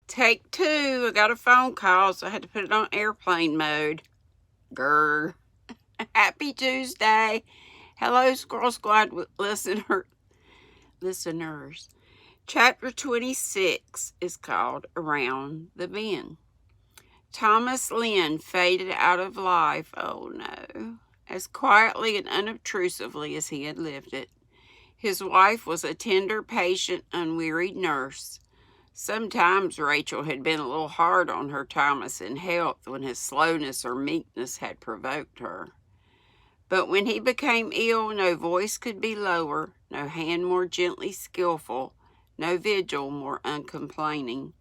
Take two. I got a phone call, so I had to put it on airplane mode. Grr. Happy Tuesday. Hello, Squirrel Squad listeners. Chapter 26 is called Around the Bend. Thomas Lynn faded out of life, oh no, as quietly and unobtrusively as he had lived it. His wife was a tender, patient, unwearied nurse. Sometimes Rachel had been a little hard on her Thomas in health when his slowness or meekness had provoked her. But when he became ill, no voice could be lower, no hand more gently skillful, no vigil more uncomplaining.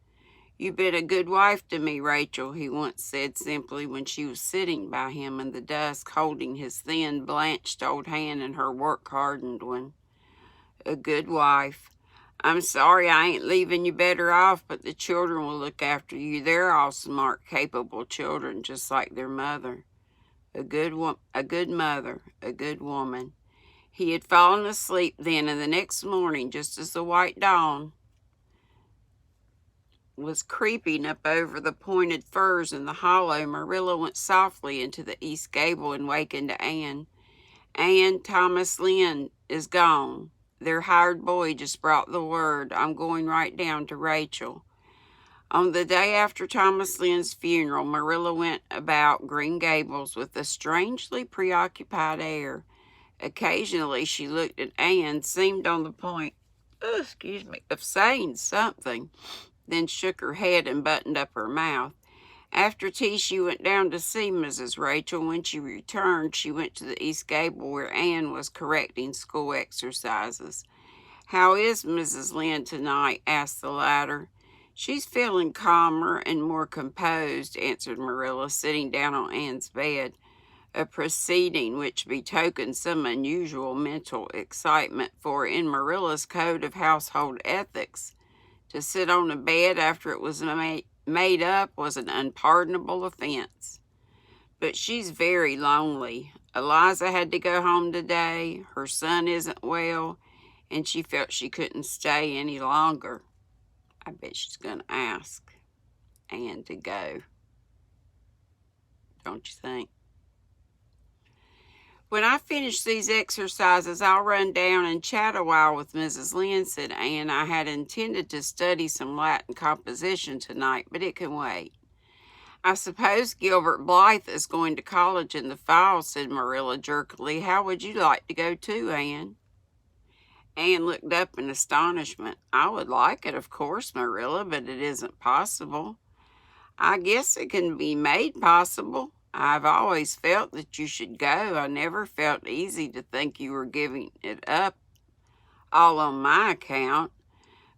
"You've been a good wife to me, Rachel," he once said simply when she was sitting by him in the dusk, holding his thin, blanched old hand in her work-hardened one. "A good wife. I'm sorry I ain't leaving you better off, but the children will look after you. They're all smart, capable children, just like their mother. A good mother, a good woman." He had fallen asleep then, and the next morning, just as the white dawn was creeping up over the pointed firs in the hollow, Marilla went softly into the east gable and wakened Anne. "Anne, Thomas Lynn is gone. Their hired boy just brought the word. I'm going right down to Rachel." On the day after Thomas Lynn's funeral, Marilla went about Green Gables with a strangely preoccupied air. Occasionally she looked at Anne, seemed on the point, of saying something, then shook her head and buttoned up her mouth. After tea, she went down to see Mrs. Rachel. When she returned, she went to the east gable where Anne was correcting school exercises. "How is Mrs. Lynn tonight?" asked the latter. "She's feeling calmer and more composed," answered Marilla, sitting down on Anne's bed, a proceeding which betokened some unusual mental excitement, for in Marilla's code of household ethics, to sit on a bed after it was made up was an unpardonable offense. "But she's very lonely. Eliza had to go home today. Her son isn't well, and she felt she couldn't stay any longer." I bet she's going to ask Anne to go. Don't you think? "When I finish these exercises, I'll run down and chat a while with Mrs. Lynn," said Anne. "I had intended to study some Latin composition tonight, but it can wait." "I suppose Gilbert Blythe is going to college in the fall," said Marilla jerkily. "How would you like to go too, Anne?" Anne looked up in astonishment. "I would like it, of course, Marilla, but it isn't possible." "I guess it can be made possible. I've always felt that you should go. I never felt easy to think you were giving it up all on my account.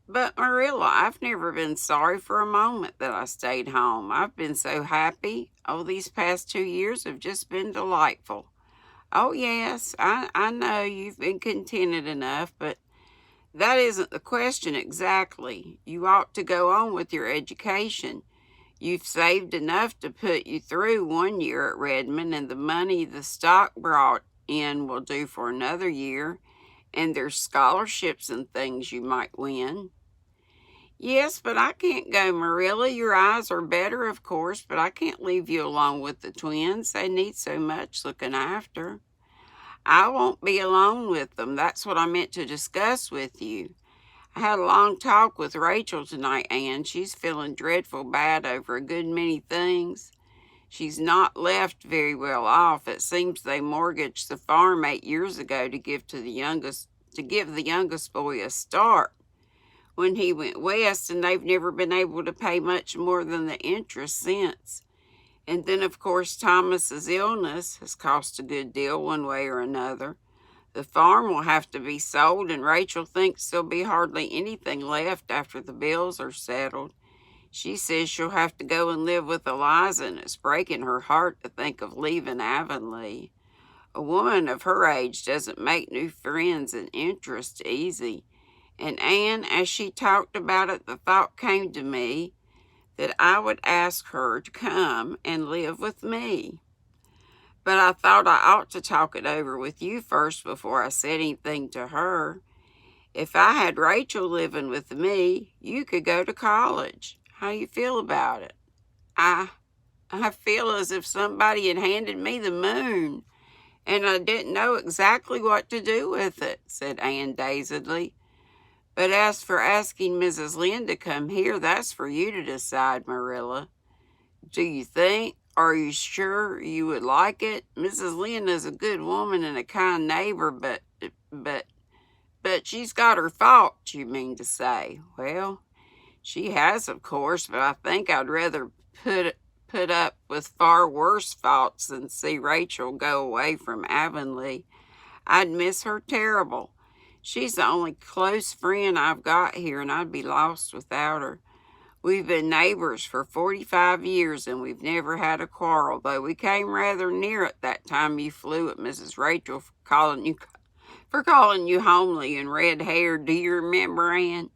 But, Marilla, I've never been sorry for a moment that I stayed home. I've been so happy. Oh, these past 2 years have just been delightful." "Oh, yes, I know you've been contented enough, but that isn't the question exactly. You ought to go on with your education. You've saved enough to put you through 1 year at Redmond, and the money the stock brought in will do for another year, and there's scholarships and things you might win." "Yes, but I can't go, Marilla. Your eyes are better, of course, but I can't leave you alone with the twins. They need so much looking after." "I won't be alone with them. That's what I meant to discuss with you. I had a long talk with Rachel tonight, Anne. She's feeling dreadful bad over a good many things. She's not left very well off. It seems they mortgaged the farm 8 years ago to give the youngest boy a start when he went west, and they've never been able to pay much more than the interest since. And then, of course, Thomas's illness has cost a good deal one way or another. The farm will have to be sold, and Rachel thinks there'll be hardly anything left after the bills are settled. She says she'll have to go and live with Eliza, and it's breaking her heart to think of leaving Avonlea. A woman of her age doesn't make new friends and interests easy. And Anne, as she talked about it, the thought came to me that I would ask her to come and live with me. But I thought I ought to talk it over with you first before I said anything to her. If I had Rachel living with me, you could go to college. How you feel about it?" I I feel as if somebody had handed me the moon, and I didn't know exactly what to do with it," said Anne dazedly. "But as for asking Mrs. Lynde to come here, that's for you to decide, Marilla. Do you think, are you sure you would like it? Mrs. Lynde is a good woman and a kind neighbor, but, but she's got her faults, you mean to say. Well, she has, of course, but I think I'd rather put up with far worse faults than see Rachel go away from Avonlea. I'd miss her terrible. She's the only close friend I've got here, and I'd be lost without her. We've been neighbors for 45 years, and we've never had a quarrel, though we came rather near it that time you flew at Mrs. Rachel for calling you homely and red-haired. Do you remember, Anne?"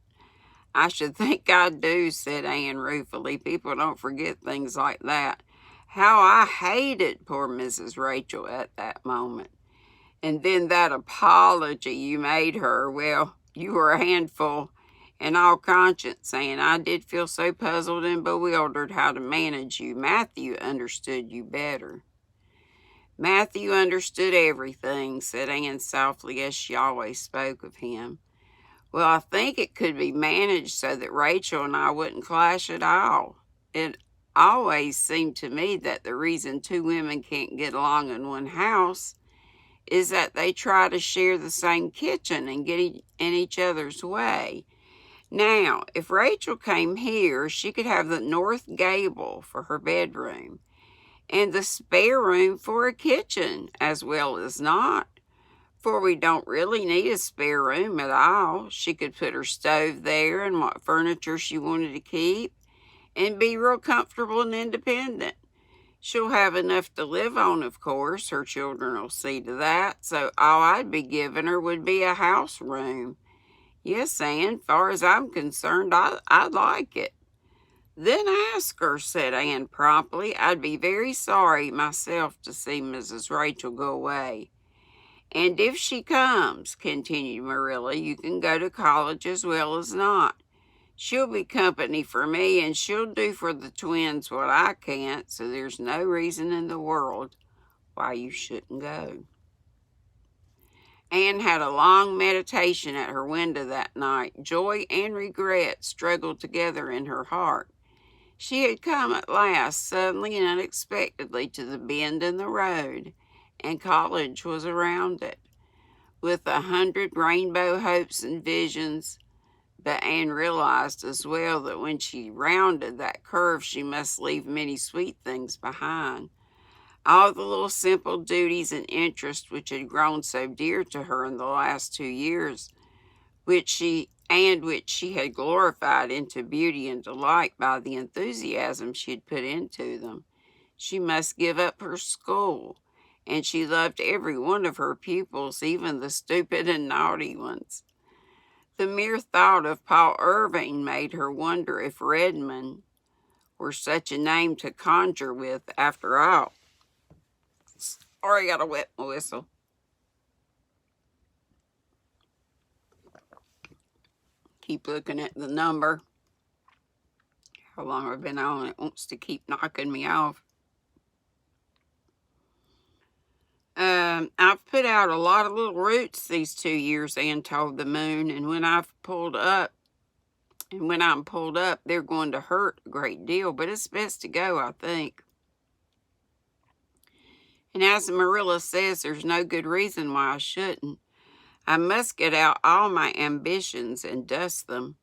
"I should think I do," said Anne ruefully. "People don't forget things like that. How I hated poor Mrs. Rachel at that moment. And then that apology you made her, well, you were a handful. In all conscience, Anne, I did feel so puzzled and bewildered how to manage you. Matthew understood you better." "Matthew understood everything," said Anne softly, as she always spoke of him. "Well, I think it could be managed so that Rachel and I wouldn't clash at all. It always seemed to me that the reason two women can't get along in one house is that they try to share the same kitchen and get in each other's way. Now, if Rachel came here, she could have the north gable for her bedroom and the spare room for a kitchen as well as not. For we don't really need a spare room at all. She could put her stove there and what furniture she wanted to keep and be real comfortable and independent. She'll have enough to live on, of course. Her children will see to that. So all I'd be giving her would be a house room. Yes, Anne, far as I'm concerned, I'd like it." "Then ask her," said Anne promptly. "I'd be very sorry myself to see Mrs. Rachel go away. And if she comes," continued Marilla, "you can go to college as well as not. She'll be company for me, and she'll do for the twins what I can't, so there's no reason in the world why you shouldn't go." Anne had a long meditation at her window that night. Joy and regret struggled together in her heart. She had come at last, suddenly and unexpectedly, to the bend in the road, and college was around it, with 100 rainbow hopes and visions. But Anne realized as well that when she rounded that curve, she must leave many sweet things behind. All the little simple duties and interests which had grown so dear to her in the last 2 years, which she had glorified into beauty and delight by the enthusiasm she had put into them. She must give up her school, and she loved every one of her pupils, even the stupid and naughty ones. The mere thought of Paul Irving made her wonder if Redmond were such a name to conjure with after all. Sorry, I gotta wet my whistle. Keep looking at the number. How long I've been on, it wants to keep knocking me off. I've put out a lot of little roots these 2 years, Anne told the moon, and when I'm pulled up, they're going to hurt a great deal, but it's best to go, I think. And as Marilla says, there's no good reason why I shouldn't. I must get out all my ambitions and dust them.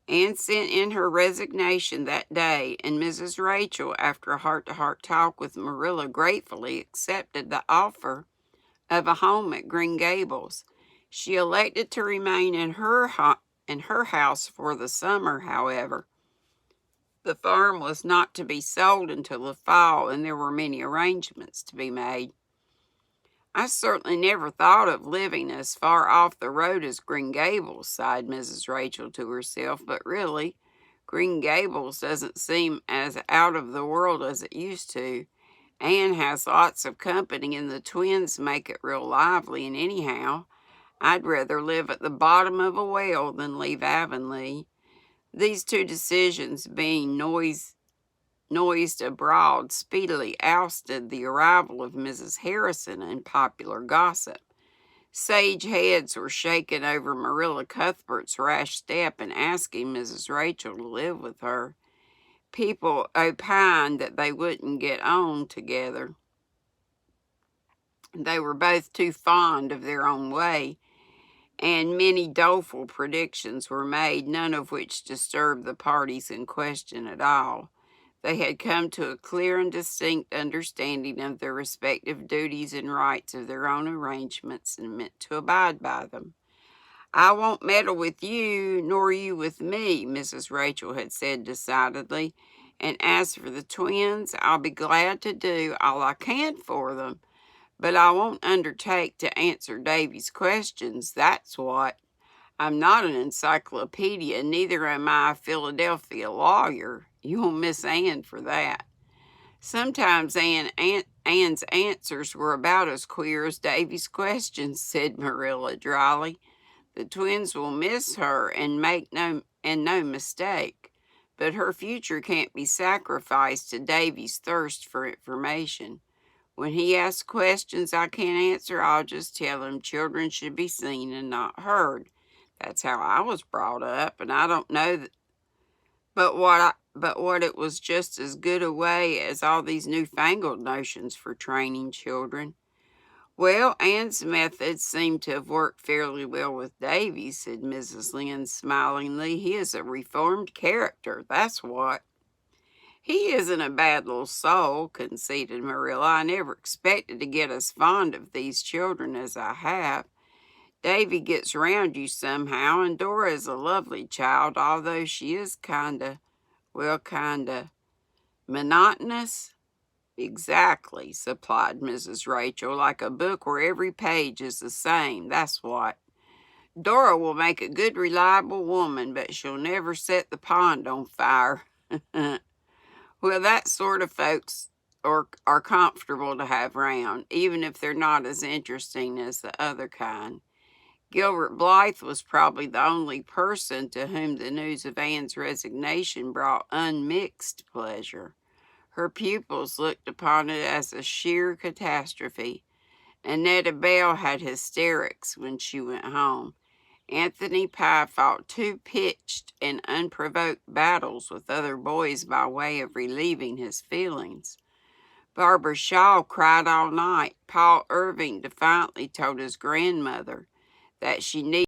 Anne sent in her resignation that day, and Mrs. Rachel, after a heart-to-heart talk with Marilla, gratefully accepted the offer of a home at Green Gables. She elected to remain in her house for the summer, however. The farm was not to be sold until the fall, and there were many arrangements to be made. "I certainly never thought of living as far off the road as Green Gables," sighed Mrs. Rachel to herself, "but really, Green Gables doesn't seem as out of the world as it used to. Anne has lots of company, and the twins make it real lively, and anyhow, I'd rather live at the bottom of a well than leave Avonlea. These two decisions being noised abroad speedily ousted the arrival of Mrs. Harrison in popular gossip. Sage heads were shaken over Marilla Cuthbert's rash step in asking Mrs. Rachel to live with her. People opined that they wouldn't get on together. They were both too fond of their own way, and many doleful predictions were made, none of which disturbed the parties in question at all. They had come to a clear and distinct understanding of their respective duties and rights of their own arrangements and meant to abide by them. "I won't meddle with you, nor you with me," Mrs. Rachel had said decidedly. "And as for the twins, I'll be glad to do all I can for them, but I won't undertake to answer Davy's questions, that's what. I'm not an encyclopedia, neither am I a Philadelphia lawyer. You'll miss Anne for that." "Sometimes Anne's answers were about as queer as Davy's questions," said Marilla dryly. "The twins will miss her and no mistake, but her future can't be sacrificed to Davy's thirst for information. When he asks questions I can't answer, I'll just tell him children should be seen and not heard. That's how I was brought up, and I don't know that, but what it was just as good a way as all these newfangled notions for training children." "Well, Anne's methods seem to have worked fairly well with Davy," said Mrs. Lynde smilingly. "He is a reformed character, that's what." "He isn't a bad little soul," conceded Marilla. "I never expected to get as fond of these children as I have. Davy gets round you somehow, and Dora is a lovely child, although she is kinda monotonous." "Exactly," supplied Mrs. Rachel, "like a book where every page is the same, that's what. Dora will make a good reliable woman, but she'll never set the pond on fire." "Well, that sort of folks are comfortable to have round, even if they're not as interesting as the other kind." Gilbert Blythe was probably the only person to whom the news of Anne's resignation brought unmixed pleasure. Her pupils looked upon it as a sheer catastrophe. Annetta Bell had hysterics when she went home. Anthony Pye fought two pitched and unprovoked battles with other boys by way of relieving his feelings. Barbara Shaw cried all night. Paul Irving defiantly told his grandmother that she needed